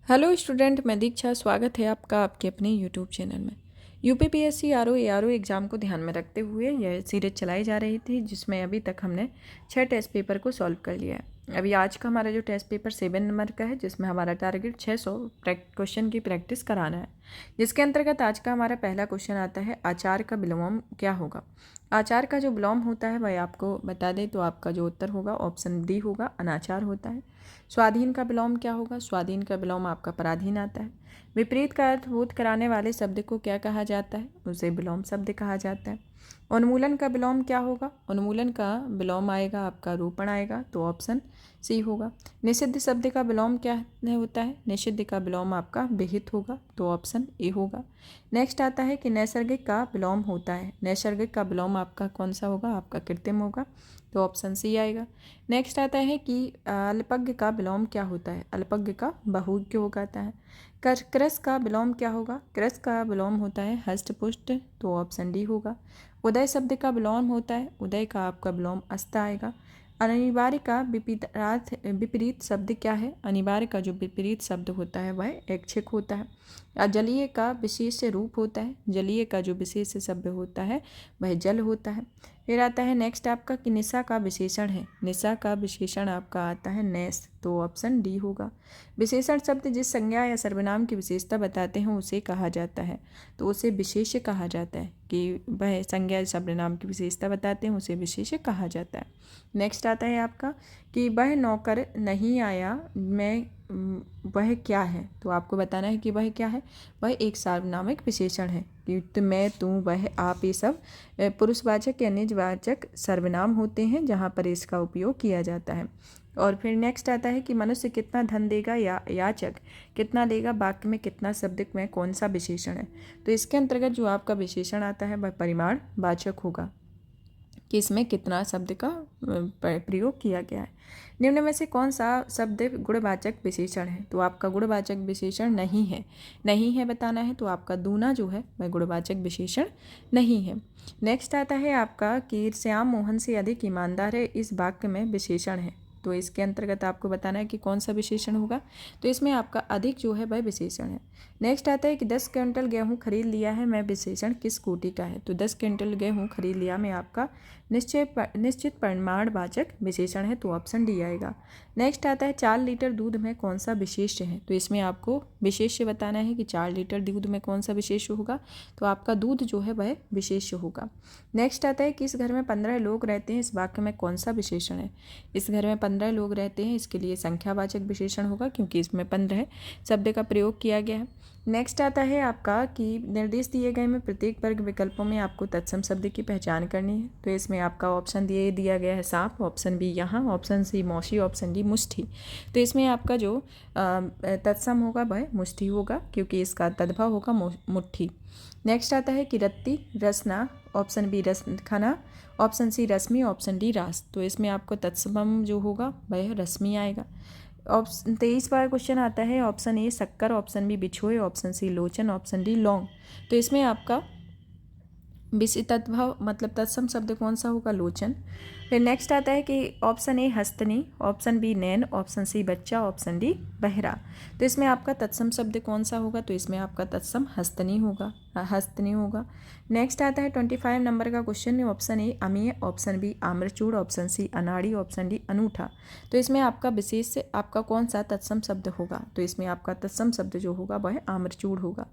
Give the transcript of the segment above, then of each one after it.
Hello student, मैं दीक्षा। स्वागत है आपका आपके अपने यूट्यूब चैनल में। यूपीपीएससी आरओ एआरओ एग्ज़ाम को ध्यान में रखते हुए यह सीरीज चलाई जा रही थी, जिसमें अभी तक हमने 6 टेस्ट पेपर को सॉल्व कर लिया है। अभी आज का हमारा जो टेस्ट पेपर 7 नंबर का है, जिसमें हमारा टारगेट 600 क्वेश्चन की प्रैक्टिस कराना है, जिसके अंतर्गत आज का हमारा पहला क्वेश्चन आता है, आचार का विलोम क्या होगा। आचार का जो विलोम होता है वह आपको बता दें तो आपका जो उत्तर होगा ऑप्शन डी होगा, अनाचार होता है। स्वाधीन का विलोम क्या होगा। स्वाधीन का विलोम आपका पराधीन आता है। विपरीत का अर्थबोध कराने वाले शब्द को क्या कहा जाता है, उसे विलोम शब्द कहा जाता है। उन्मूलन का विलोम क्या होगा। उन्मूलन का विलोम आएगा आपका रूपण आएगा, तो ऑप्शन सी होगा। निषिद्ध शब्द का विलोम क्या होता है। निषिद्ध का विलोम आपका विहित होगा, तो ऑप्शन ए होगा। नेक्स्ट आता है कि नैसर्गिक का विलोम होता है। नैसर्गिक का विलोम आपका कौन सा होगा, आपका कृत्रिम होगा, तो ऑप्शन सी आएगा। नेक्स्ट आता है कि अल्पज्ञ का विलोम क्या होता है। अल्पज्ञ का बहुज्ञ हो जाता है। क्रस का विलोम क्या होगा। क्रस का विलोम होता है हष्टपुष्ट, तो ऑप्शन डी होगा। उदय शब्द का विलोम होता है। उदय का आपका विलोम अस्त आएगा। अनिवार्य का विपरीत शब्द क्या है। अनिवार्य का जो विपरीत शब्द होता है वह ऐच्छिक होता है। जलीय का विशेष रूप होता है। जलीय का जो विशेष शब्द होता है वह जल होता है। फिर आता है नेक्स्ट आपका कि निशा का विशेषण है। निशा का विशेषण आपका आता है नैस, तो ऑप्शन डी होगा। विशेषण शब्द जिस संज्ञा या सर्वनाम की विशेषता बताते हैं उसे कहा जाता है, तो उसे विशेष्य कहा जाता है। कि वह संज्ञा या सर्वनाम की विशेषता बताते हैं उसे विशेष्य कहा जाता है। नेक्स्ट आता है आपका कि वह नौकर नहीं आया, वह क्या है, तो आपको बताना है कि वह क्या है। वह एक सार्वनामिक विशेषण है कि मैं, तू, वह, आप, ये सब पुरुषवाचक या निजवाचक सर्वनाम होते हैं जहाँ पर इसका उपयोग किया जाता है। और फिर नेक्स्ट आता है कि मनुष्य कितना धन देगा या याचक कितना लेगा, वाक्य में कितना शब्द में कौन सा विशेषण है। तो इसके अंतर्गत जो आपका विशेषण आता है वह परिमाण वाचक होगा कि इसमें कितना शब्द का प्रयोग किया गया है। निम्न में से कौन सा शब्द गुणवाचक विशेषण है, तो आपका गुणवाचक विशेषण नहीं है। नहीं है बताना है, तो आपका दूना जो है वह गुणवाचक विशेषण नहीं है। नेक्स्ट आता है आपका कि श्याम मोहन से अधिक ईमानदार है, इस वाक्य में विशेषण है, तो इसके अंतर्गत आपको बताना है कि कौन सा विशेषण होगा। तो इसमें आपका अधिक जो है वह विशेषण है। नेक्स्ट आता है कि 10 क्विंटल गेहूँ खरीद लिया है, मैं विशेषण किस कोटि का है। तो 10 क्विंटल गेहूँ खरीद लिया में आपका निश्चित परिमाणवाचक विशेषण है, तो ऑप्शन डी आएगा। नेक्स्ट आता है 4 लीटर दूध में कौन सा विशेष्य है, तो इसमें आपको विशेष्य बताना है कि 4 लीटर दूध में कौन सा विशेष्य होगा, तो आपका दूध जो है वह विशेष्य होगा। नेक्स्ट आता है कि इस घर में 15 लोग रहते हैं, इस वाक्य में कौन सा विशेषण है। इस घर में 15 लोग रहते हैं, इसके लिए संख्यावाचक विशेषण होगा क्योंकि इसमें 15 शब्द का प्रयोग किया गया है। नेक्स्ट आता है आपका कि निर्देश दिए गए में प्रत्येक वर्ग विकल्पों में आपको तत्सम शब्द की पहचान करनी है, तो इसमें आपका ऑप्शन दिया गया है सांप, ऑप्शन बी यहाँ, ऑप्शन सी मौसी, ऑप्शन डी मुष्ठी। तो इसमें आपका जो तत्सम होगा वह मुष्ठी होगा क्योंकि इसका तद्भव होगा मुट्ठी। नेक्स्ट आता है कि रत्ती रसना, ऑप्शन बी रस खाना, ऑप्शन सी रश्मि, ऑप्शन डी रास। तो इसमें आपको तत्सम जो होगा वह रश्मि आएगा। ऑप्शन 23 बार क्वेश्चन आता है, ऑप्शन ए शक्कर, ऑप्शन बी बिछोए, ऑप्शन सी लोचन, ऑप्शन डी लौंग। तो इसमें आपका तद्भव मतलब तत्सम शब्द कौन सा होगा, लोचन। फिर नेक्स्ट आता है कि ऑप्शन ए हस्तनी, ऑप्शन बी नैन, ऑप्शन सी बच्चा, ऑप्शन डी बहरा। तो इसमें आपका तत्सम शब्द कौन सा होगा, तो इसमें आपका तत्सम हस्तनी होगा, हस्तनी होगा। नेक्स्ट आता है 25 नंबर का क्वेश्चन, ऑप्शन ए अमीय, ऑप्शन बी आम्रचूड़, ऑप्शन सी अनाड़ी, ऑप्शन डी अनूठा। तो इसमें आपका विशेष से आपका कौन सा तत्सम शब्द होगा, तो इसमें आपका तत्सम शब्द जो होगा वह आम्रचूड़ होगा।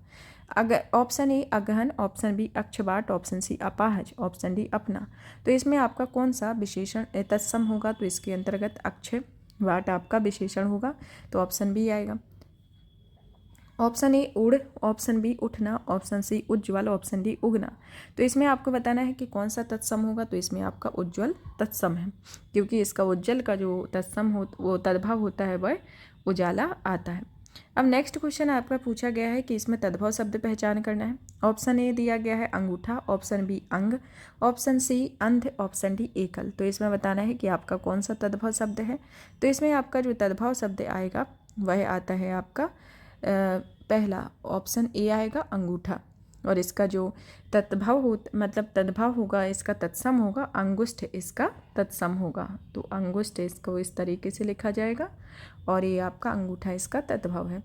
अगर ऑप्शन ए अगहन, ऑप्शन बी अक्षबाट, ऑप्शन सी अपाहज, ऑप्शन डी अपना। तो इसमें आपका कौन सा विशेषण तत्सम होगा, तो इसके अंतर्गत अक्षबाट आपका विशेषण होगा, तो ऑप्शन बी आएगा। ऑप्शन ए उड़, ऑप्शन बी उठना, ऑप्शन सी उज्ज्वल, ऑप्शन डी उगना। तो इसमें आपको बताना है कि कौन सा तत्सम होगा, तो इसमें आपका उज्ज्वल तत्सम है क्योंकि इसका उज्ज्वल का जो तत्सम हो वो तद्भव होता है वह उजाला आता है। अब नेक्स्ट क्वेश्चन आपका पूछा गया है कि इसमें तद्भव शब्द पहचान करना है। ऑप्शन ए दिया गया है अंगूठा, ऑप्शन बी अंग, ऑप्शन सी अंध, ऑप्शन डी एकल। तो इसमें बताना है कि आपका कौन सा तद्भव शब्द है। तो इसमें आपका जो तद्भव शब्द आएगा वह आता है आपका पहला ऑप्शन ए आएगा अंगूठा, और इसका जो तद्भव होगा, इसका तत्सम होगा अंगुष्ठ, इसका तत्सम होगा, तो अंगुष्ठ इसको इस तरीके से लिखा जाएगा और ये आपका अंगूठा इसका तद्भव है।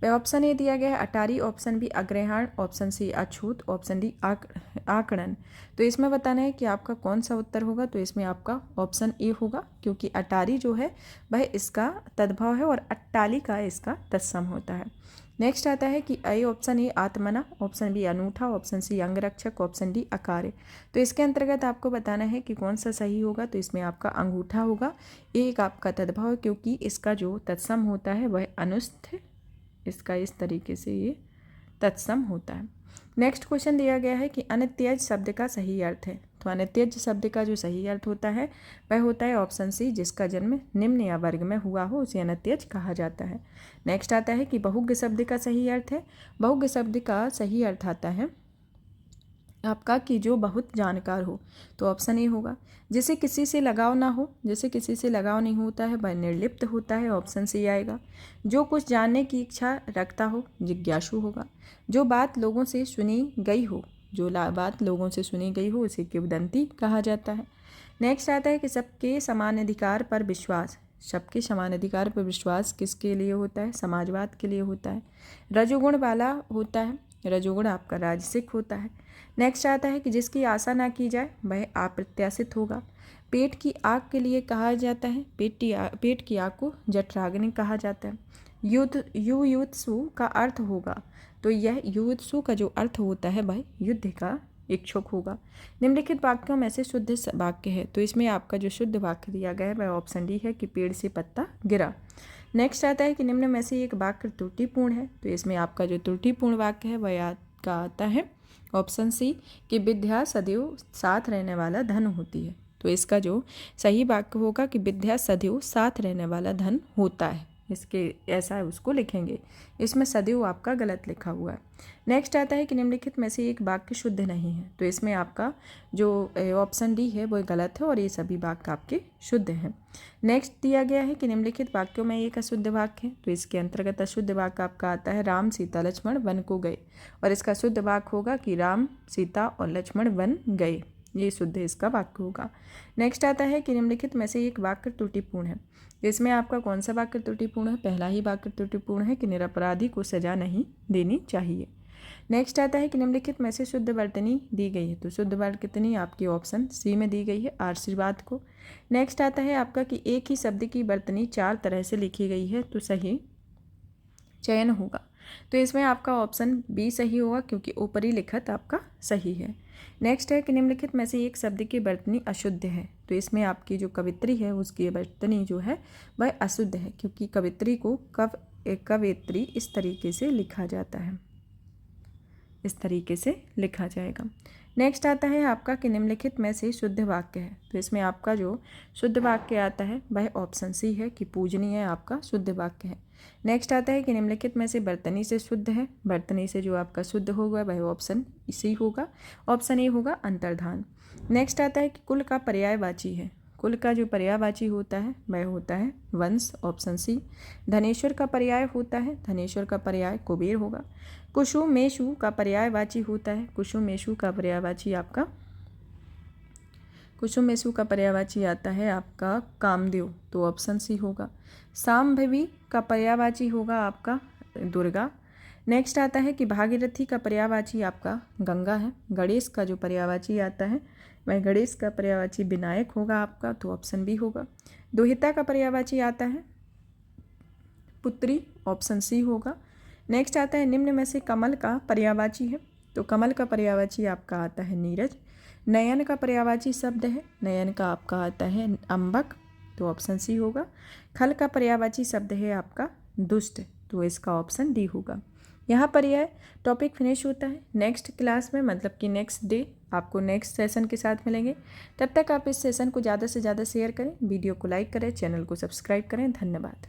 ऑप्शन ए दिया गया है अटारी, ऑप्शन बी अग्रहाण, ऑप्शन सी अछूत, ऑप्शन डी आकड़न। तो इसमें बताना है कि आपका कौन सा उत्तर होगा। तो इसमें आपका ऑप्शन ए होगा, क्योंकि अटारी जो है वह इसका तद्भव है और अट्टालिका इसका तत्सम होता है। नेक्स्ट आता है कि ऑप्शन ए आत्मना, ऑप्शन बी अनूठा, ऑप्शन सी अंगरक्षक, ऑप्शन डी अकार्य। तो इसके अंतर्गत आपको बताना है कि कौन सा सही होगा। तो इसमें आपका अंगूठा होगा। एक आपका तद्भव है, क्योंकि इसका जो तत्सम होता है वह अनुस्थ, इसका इस तरीके से ये तत्सम होता है। नेक्स्ट क्वेश्चन दिया गया है कि अनित्यज शब्द का सही अर्थ है। तो अनित्यज शब्द का जो सही अर्थ होता है वह होता है ऑप्शन सी, जिसका जन्म निम्न या वर्ग में हुआ हो उसे अनित्यज कहा जाता है। नेक्स्ट आता है कि बहुज्ञ शब्द का सही अर्थ है। बहुज्ञ शब्द का सही अर्थ आता है आपका कि जो बहुत जानकार हो। तो ऑप्शन ए होगा। जिसे किसी से लगाव ना हो, जिसे किसी से लगाव नहीं होता है वह निर्लिप्त होता है, ऑप्शन सी आएगा। जो कुछ जानने की इच्छा रखता हो, जिज्ञासु होगा। जो बात लोगों से सुनी गई हो, जो बात लोगों से सुनी गई हो उसे किंवदंती कहा जाता है। नेक्स्ट आता है कि सबके समान अधिकार पर विश्वास। सबके समान अधिकार पर विश्वास किसके लिए होता है? समाजवाद के लिए होता है। रजोगुण वाला होता है, रजोगुण आपका राजसिक होता है। नेक्स्ट आता है कि जिसकी आशा ना की जाए वह अप्रत्याशित होगा। पेट की आग के लिए कहा जाता है, पेट की आग को जठराग्नि कहा जाता है। युयुत्सु का अर्थ होगा, तो यह युयुत्सु का जो अर्थ होता है वह युद्ध का इच्छुक होगा। निम्नलिखित वाक्यों में से शुद्ध वाक्य है। तो इसमें आपका जो शुद्ध वाक्य दिया गया है वह ऑप्शन डी है कि पेड़ से पत्ता गिरा। नेक्स्ट आता है कि निम्न में से एक वाक्य त्रुटिपूर्ण है। तो इसमें आपका जो त्रुटिपूर्ण वाक्य है वह आपका आता है ऑप्शन सी कि विद्या सदैव साथ रहने वाला धन होती है। तो इसका जो सही वाक्य होगा कि विद्या सदैव साथ रहने वाला धन होता है, इसके ऐसा उसको लिखेंगे। इसमें सदैव आपका गलत लिखा हुआ है। नेक्स्ट आता है कि निम्नलिखित में से एक वाक्य शुद्ध नहीं है। तो इसमें आपका जो ऑप्शन डी है वो गलत है और ये सभी वाक्य आपके शुद्ध हैं। नेक्स्ट दिया गया है कि निम्नलिखित वाक्यों में एक अशुद्ध वाक्य है। तो इसके अंतर्गत अशुद्ध वाक्य आपका आता है राम सीता लक्ष्मण वन को गए, और इसका शुद्ध वाक्य होगा कि राम सीता और लक्ष्मण वन गए। ये शुद्ध इसका वाक्य होगा। नेक्स्ट आता है कि निम्नलिखित में से एक वाक्य त्रुटिपूर्ण है। इसमें आपका कौन सा वाक्य त्रुटिपूर्ण है? पहला ही वाक्य त्रुटिपूर्ण है कि निरपराधी को सजा नहीं देनी चाहिए। नेक्स्ट आता है कि निम्नलिखित में से शुद्ध वर्तनी दी गई है। तो शुद्ध वर्तनी आपकी ऑप्शन सी में दी गई है, आशीर्वाद को। नेक्स्ट आता है आपका कि एक ही शब्द की वर्तनी 4 तरह से लिखी गई है, तो सही चयन होगा। तो इसमें आपका ऑप्शन बी सही होगा, क्योंकि ऊपरी लिखत आपका सही है। नेक्स्ट है कि निम्नलिखित में से एक शब्द की वर्तनी अशुद्ध है। तो इसमें आपकी जो कवित्री है उसकी वर्तनी जो है वह अशुद्ध है, क्योंकि कवित्री को कवित्री इस तरीके से लिखा जाता है, इस तरीके से लिखा जाएगा। नेक्स्ट आता है आपका कि निम्नलिखित में से शुद्ध वाक्य है। तो इसमें आपका जो शुद्ध वाक्य आता है वह ऑप्शन सी है कि पूजनीय आपका शुद्ध वाक्य है। नेक्स्ट आता है कि निम्नलिखित में से वर्तनी से शुद्ध है। वर्तनी से जो आपका शुद्ध होगा वह ऑप्शन सी होगा, ऑप्शन ए होगा अंतर्धान। नेक्स्ट आता है कि कुल का पर्यायवाची है। कुल का जो पर्यायवाची होता है वह होता है वंश, ऑप्शन सी। धनेश्वर का पर्याय होता है, धनेश्वर का पर्याय कुबेर होगा। कुसुमेशु का पर्यायवाची होता है, कुसुमेशु का पर्यायवाची आपका कुसुमेशु का पर्यायवाची आता है आपका कामदेव, तो ऑप्शन सी होगा। सांभवी का पर्यायवाची होगा आपका दुर्गा। नेक्स्ट आता है कि भागीरथी का पर्यायवाची आपका गंगा है। गणेश का जो पर्यायवाची आता है वह गणेश का पर्यायवाची विनायक होगा आपका, तो ऑप्शन बी होगा। दुहिता का पर्यायवाची आता है पुत्री, ऑप्शन सी होगा। नेक्स्ट आता है निम्न में से कमल का पर्यायवाची है। तो कमल का पर्यायवाची आपका आता है नीरज। नयन का पर्यायवाची शब्द है, नयन का आपका आता है अंबक, तो ऑप्शन सी होगा। खल का पर्यायवाची शब्द है आपका दुष्ट, तो इसका ऑप्शन डी होगा। यहाँ पर यह टॉपिक फिनिश होता है। नेक्स्ट क्लास में मतलब कि नेक्स्ट डे आपको नेक्स्ट सेशन के साथ मिलेंगे। तब तक आप इस सेशन को ज़्यादा से ज़्यादा शेयर करें, वीडियो को लाइक करें, चैनल को सब्सक्राइब करें। धन्यवाद।